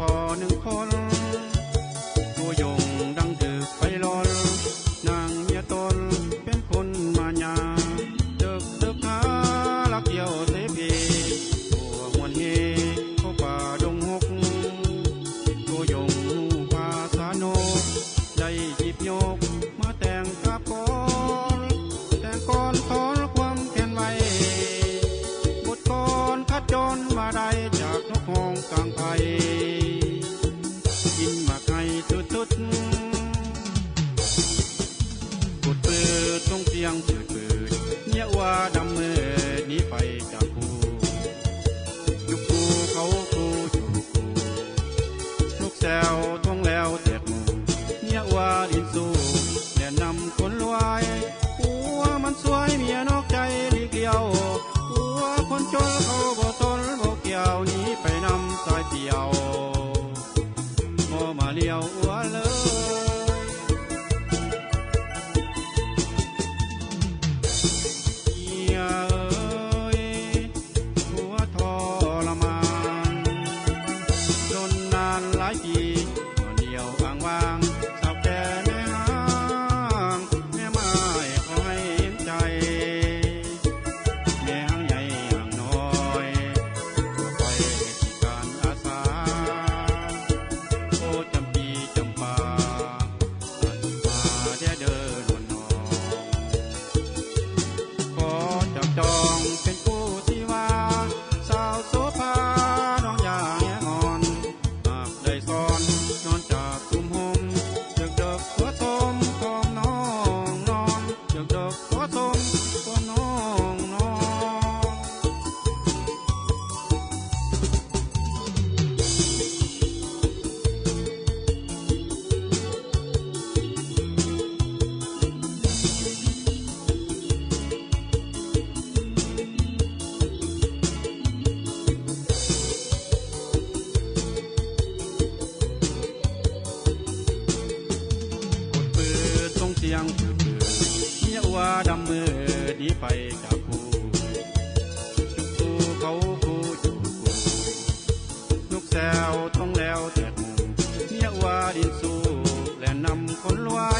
พอหนึ่งคนตัวยงดังดึกไปลนนางเมียตนเป็นคนมายาดึกหาลักเดียวเสพีตัวมวนเฮเข้าป่าดงหกตัวยงภาษาโนได้หยิบยกมาแต่งกับก่อนถอนความแค้นไว้บทกรคัดจรมาได้จากนกห้องกลางไพกินหมากไงสุดกดเปิดตรงเตียงเปิดเนี่ยว่าดำมือหนีไปจากกูยุกกูเขากูอยู่กูลูกแซวท้องแล้วแตกหมูเนี่ยว่าดินสู้แนะนำคนรวยหัวมันสวยเมียนอกใจดีเดียวหัวคนจนเขาบ่ตนบ่เกี่ยวหนีไปนำสายเปียวบ่มาเลี้ยวหัวเลยเมียเอ้ยหัวทรมานจนนานหลายปีคนเดียวว่างสาวแก่แม่ห้างแม่ไม้ขอให้เห็นใจแม่ห้างใหญ่ห้างน้อยก็คอยเหตุการณ์อาสาโอ้จำปีจำปาอันมาเดินวันนองขอจับจองเป็นผู้ที่ว่าสาวโสภาน้องอย่าแงงอนหากได้ซ้อนนอนจากตุ้มหมดึกหัวสมกอมน้องนอนดึกหัวสมกอมน้องนอนกดปืนตรงเตียงเนี่ยว่าดำมือหนีไปจากกูจุกกูเขากูอยู่กูนกแซวท้องแล้วแตกหมูเนี่ยว่าดินสู้และนำคนรวย